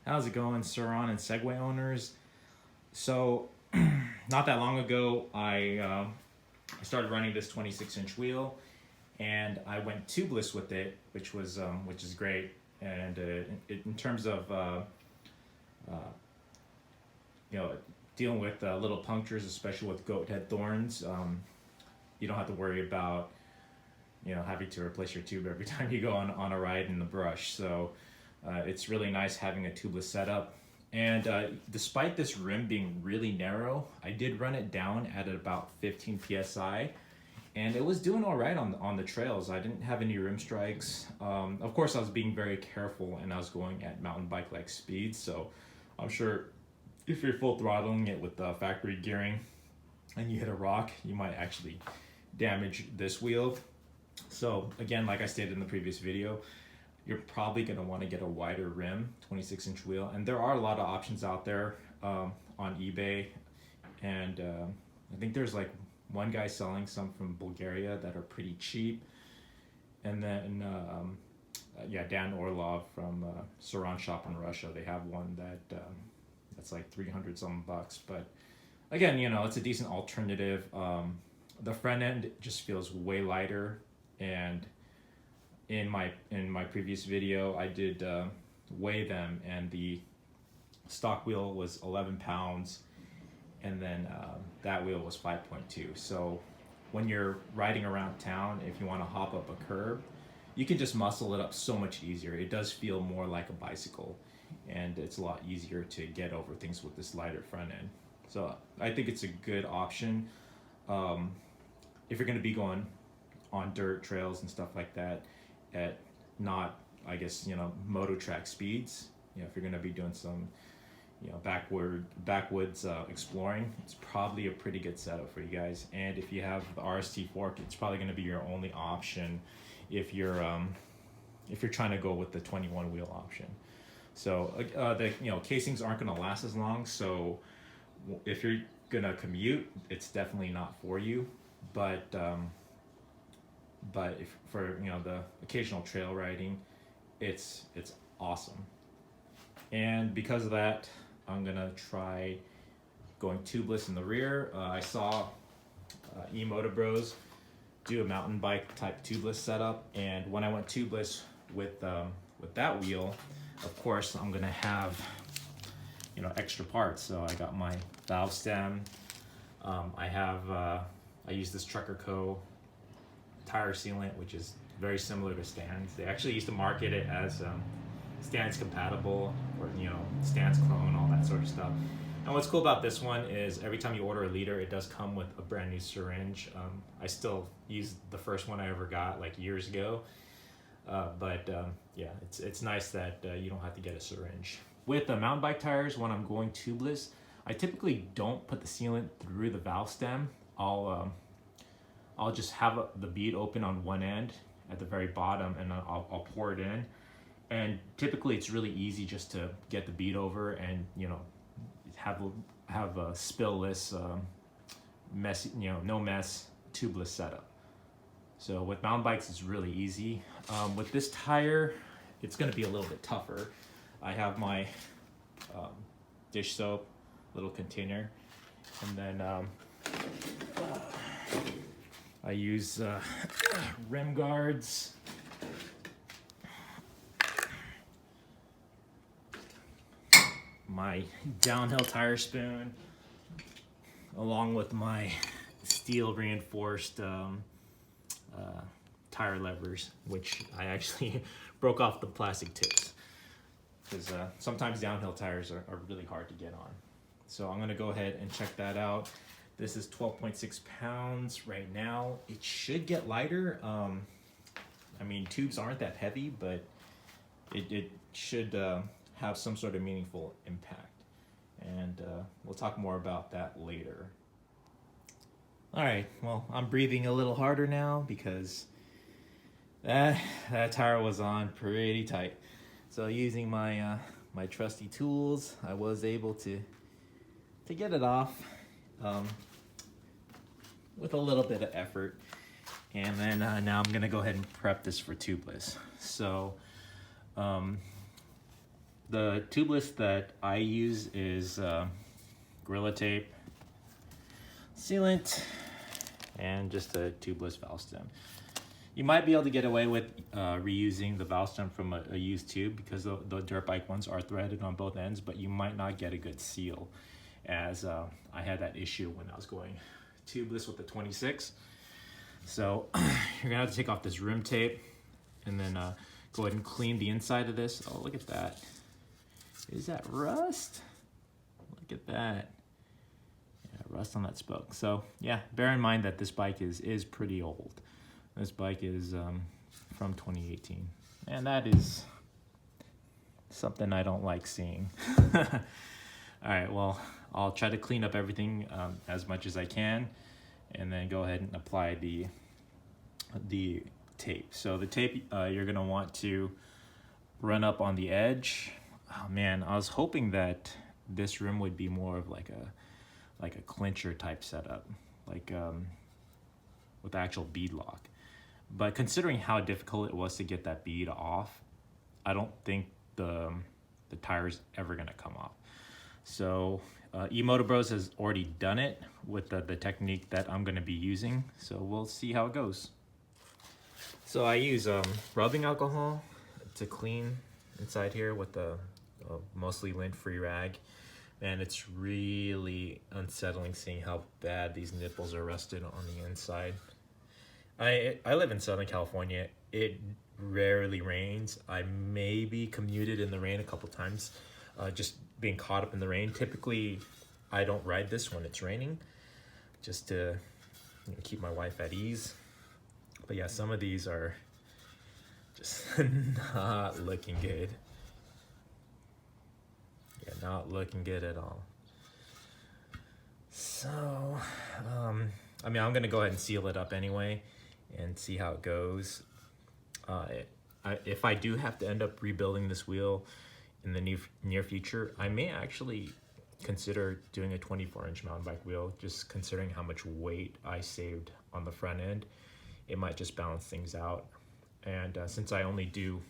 How's it going, Suron and Segway owners? So, not that long ago, I started running this 26-inch wheel, and I went tubeless with it, which is great. And in terms of uh, you know dealing with little punctures, especially with goat head thorns, you don't have to worry about having to replace your tube every time you go on a ride in the brush. So it's really nice having a tubeless setup. And despite this rim being really narrow, I did run it down at about 15 psi, and it was doing all right on the trails. I didn't have any rim strikes. Of course, I was being very careful, and I was going at mountain bike like speeds. So I'm sure if you're full throttling it with factory gearing and you hit a rock, you might actually damage this wheel. So again, like I stated in the previous video, you're probably going to want to get a wider rim 26-inch wheel, and there are a lot of options out there on eBay, and I think there's like one guy selling some from Bulgaria that are pretty cheap, and then yeah, Dan Orlov from Saran Shop in Russia, they have one that's like 300 some bucks. But again, it's a decent alternative. The front end just feels way lighter, and in my previous video, I did weigh them, and the stock wheel was 11 pounds, and then that wheel was 5.2. So when you're riding around town, if you want to hop up a curb, you can just muscle it up so much easier. It does feel more like a bicycle, and it's a lot easier to get over things with this lighter front end. So I think it's a good option if you're going to be going on dirt trails and stuff like that at not, I guess, moto track speeds. If you're going to be doing some backwoods exploring, it's probably a pretty good setup for you guys. And if you have the RST fork, it's probably going to be your only option if you're trying to go with the 21 wheel option. So the casings aren't going to last as long, so if you're going to commute, it's definitely not for you. But if for the occasional trail riding, it's awesome. And because of that, I'm gonna try going tubeless in the rear. I saw eMoto Bros do a mountain bike type tubeless setup, and when I went tubeless with that wheel, of course I'm gonna have extra parts. So I got my valve stem. I use this Trucker Co. tire sealant, which is very similar to Stan's. They actually used to market it as Stan's compatible, or Stan's clone, all that sort of stuff. And what's cool about this one is every time you order a liter, it does come with a brand new syringe. I still use the first one I ever got like years ago, but yeah, it's nice that you don't have to get a syringe. With the mountain bike tires, when I'm going tubeless, I typically don't put the sealant through the valve stem. I'll just have the bead open on one end at the very bottom, and I'll pour it in. And typically it's really easy just to get the bead over and have a spill-less, messy, no mess tubeless setup. So with mountain bikes, it's really easy. With this tire, it's going to be a little bit tougher. I have my dish soap little container, and then I use rim guards, my downhill tire spoon, along with my steel reinforced tire levers, which I actually broke off the plastic tips, because sometimes downhill tires are really hard to get on. So I'm gonna go ahead and check that out. This is 12.6 pounds right now. It should get lighter. I mean, tubes aren't that heavy, but it should have some sort of meaningful impact. And we'll talk more about that later. All right, well, I'm breathing a little harder now because that tire was on pretty tight. So using my my trusty tools, I was able to get it off with a little bit of effort. And then now I'm gonna go ahead and prep this for tubeless. So The tubeless that I use is Gorilla Tape, Sealant, and just a tubeless valve stem. You might be able to get away with reusing the valve stem from a used tube because the dirt bike ones are threaded on both ends, but you might not get a good seal, as I had that issue when I was going tubeless with the 26. So you're gonna have to take off this rim tape and then go ahead and clean the inside of this. Oh, look at that. Is that rust? Look at that. Yeah, rust on that spoke. So yeah, bear in mind that this bike is pretty old. This bike is from 2018. And that is something I don't like seeing. All right, well, I'll try to clean up everything as much as I can, and then go ahead and apply the tape. So the tape you're gonna want to run up on the edge. Oh man, I was hoping that this rim would be more of like a clincher type setup, like with actual bead lock. But considering how difficult it was to get that bead off, I don't think the tire's ever gonna come off. So eMoto Bros has already done it with the technique that I'm gonna be using. So we'll see how it goes. So I use rubbing alcohol to clean inside here with the mostly lint-free rag. And it's really unsettling seeing how bad these nipples are rusted on the inside. I live in Southern California. It rarely rains. I maybe commuted in the rain a couple times, just being caught up in the rain. Typically, I don't ride this when it's raining, just to keep my wife at ease. But yeah, some of these are just not looking good. Yeah, not looking good at all. So, I mean, I'm gonna go ahead and seal it up anyway and see how it goes. If I do have to end up rebuilding this wheel in the near future, I may actually consider doing a 24-inch mountain bike wheel, just considering how much weight I saved on the front end. It might just balance things out. And since I only do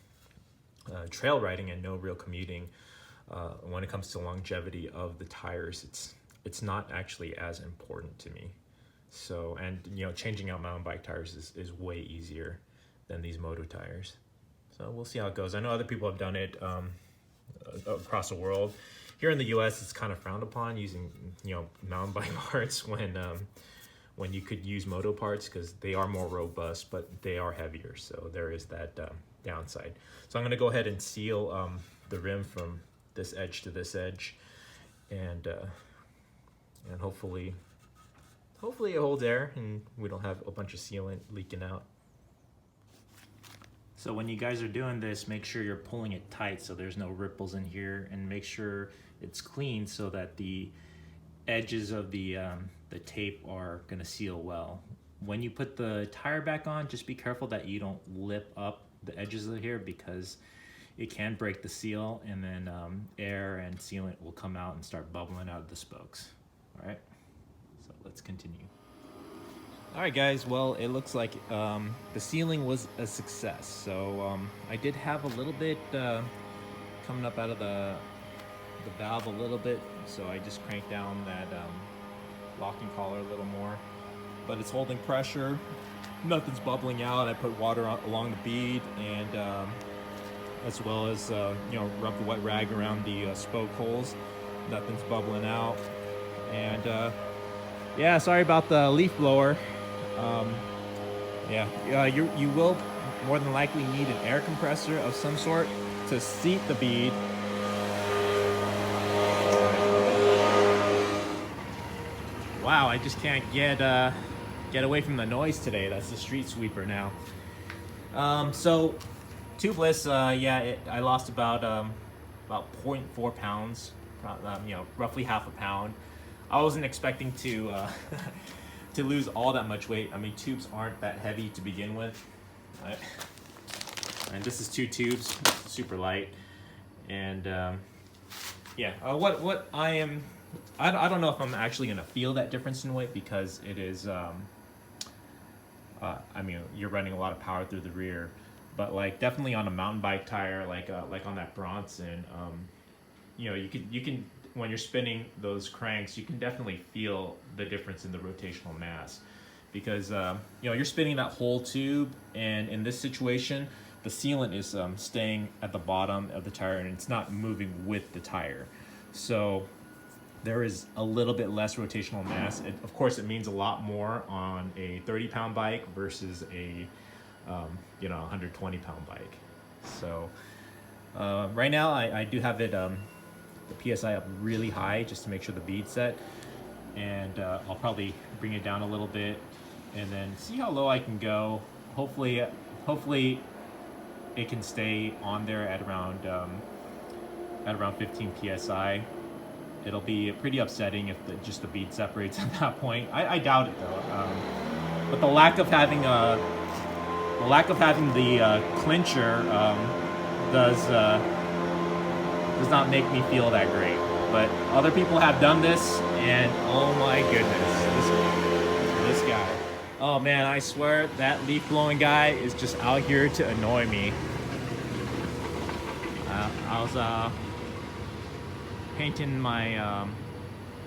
trail riding and no real commuting, when it comes to longevity of the tires, it's not actually as important to me. So, and changing out mountain bike tires is way easier than these moto tires. So we'll see how it goes. I know other people have done it across the world. Here in the US, it's kind of frowned upon using mountain bike parts when you could use moto parts, because they are more robust, but they are heavier. So there is that downside. So I'm gonna go ahead and seal the rim from this edge to this edge, and hopefully it holds air and we don't have a bunch of sealant leaking out. So when you guys are doing this, make sure you're pulling it tight so there's no ripples in here, and make sure it's clean so that the edges of the tape are gonna seal well. When you put the tire back on, just be careful that you don't lip up the edges of here, because it can break the seal, and then air and sealant will come out and start bubbling out of the spokes. All right, so let's continue. All right, guys, well, it looks like the sealing was a success. So I did have a little bit coming up out of the valve a little bit, so I just cranked down that locking collar a little more, but it's holding pressure. Nothing's bubbling out. I put water along the bead, and as well as rub the wet rag around the spoke holes. Nothing's bubbling out. And yeah, sorry about the leaf blower. You will more than likely need an air compressor of some sort to seat the bead. Wow, I just can't get away from the noise today. That's the street sweeper now. So Tubeless, I lost about 0.4 pounds, roughly half a pound. I wasn't expecting to to lose all that much weight. I mean, tubes aren't that heavy to begin with. And this is 2 tubes, super light. And what I don't know if I'm actually gonna feel that difference in weight, because it is I mean, you're running a lot of power through the rear, but like definitely on a mountain bike tire, like on that Bronson, you can when you're spinning those cranks, you can definitely feel the difference in the rotational mass, because you're spinning that whole tube, and in this situation, the sealant is staying at the bottom of the tire and it's not moving with the tire. So there is a little bit less rotational mass. Of course, it means a lot more on a 30-pound bike versus a 120-pound bike. So right now, I do have it the PSI up really high just to make sure the bead's set, and I'll probably bring it down a little bit and then see how low I can go. Hopefully it can stay on there at around 15 PSI. It'll be pretty upsetting if just the bead separates at that point. I doubt it though. But the lack of having the clincher does not make me feel that great. But other people have done this, and oh my goodness, this guy. Oh man, I swear that leaf blowing guy is just out here to annoy me. I was painting my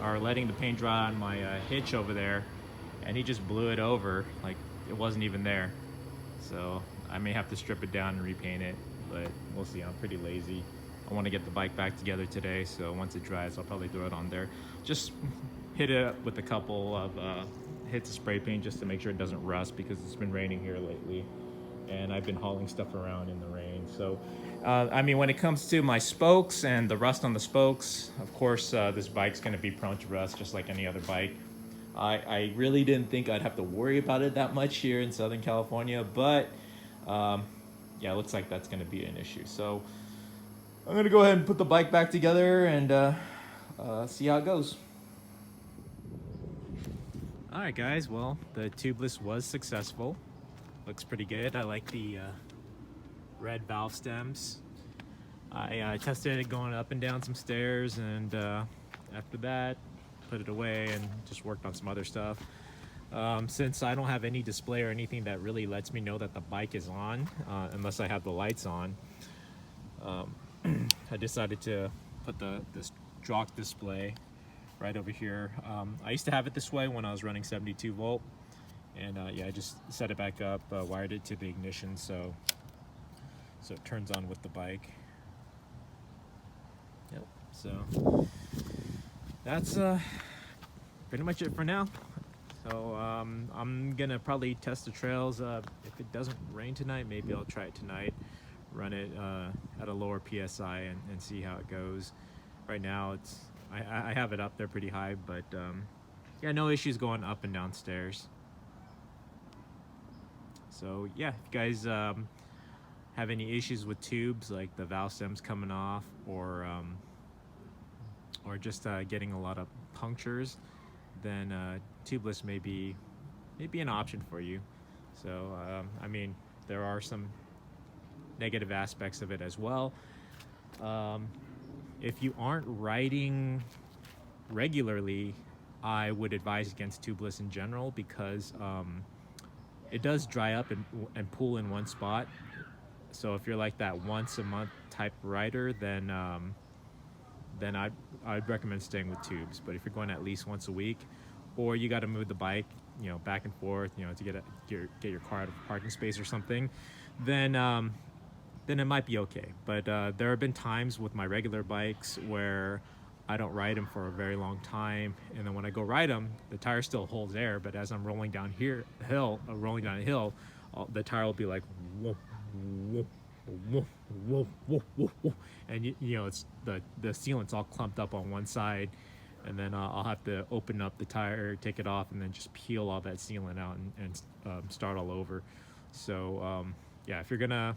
or letting the paint dry on my hitch over there, and he just blew it over like it wasn't even there. So I may have to strip it down and repaint it, but we'll see. I'm pretty lazy. I want to get the bike back together today, so once it dries, I'll probably throw it on there. Just hit it with a couple of hits of spray paint just to make sure it doesn't rust, because it's been raining here lately and I've been hauling stuff around in the rain. So I mean, when it comes to my spokes and the rust on the spokes, of course this bike's going to be prone to rust just like any other bike. I really didn't think I'd have to worry about it that much here in Southern California, but yeah, it looks like that's going to be an issue. So I'm going to go ahead and put the bike back together and see how it goes. Alright guys, well, the tubeless was successful. Looks pretty good. I like the red valve stems. I tested it going up and down some stairs, and after that put it away and just worked on some other stuff. Since I don't have any display or anything that really lets me know that the bike is on, unless I have the lights on, I decided to put this Jock display right over here. I used to have it this way when I was running 72 volt, and yeah, I just set it back up, wired it to the ignition so it turns on with the bike. Yep, so that's pretty much it for now. So I'm gonna probably test the trails. If it doesn't rain tonight, maybe I'll try it tonight, run it at a lower PSI and see how it goes. Right now I have it up there pretty high, but yeah, no issues going up and down stairs. So yeah, if you guys have any issues with tubes, like the valve stems coming off, or just getting a lot of punctures, then tubeless may be an option for you. So I mean, there are some negative aspects of it as well. If you aren't riding regularly, I would advise against tubeless in general, because it does dry up and pool in one spot. So if you're like that once a month type rider, then I'd recommend staying with tubes. But if you're going at least once a week, or you got to move the bike, back and forth, to get your car out of a parking space or something, then it might be okay. But there have been times with my regular bikes where I don't ride them for a very long time, and then when I go ride them, the tire still holds air, but as I'm rolling down a hill, the tire will be like whoop, whoop, whoop, whoop, whoop, whoop, whoop. And it's the sealant's all clumped up on one side, and then I'll have to open up the tire, take it off, and then just peel all that sealant out and start all over. So yeah, if you're gonna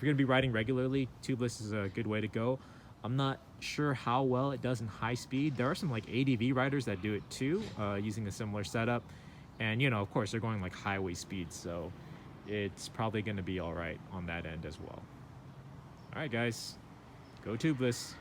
be riding regularly, tubeless is a good way to go. I'm not sure how well it does in high speed. There are some like ADV riders that do it too, using a similar setup, and of course they're going like highway speeds, so it's probably going to be all right on that end as well. All right guys, go tubeless.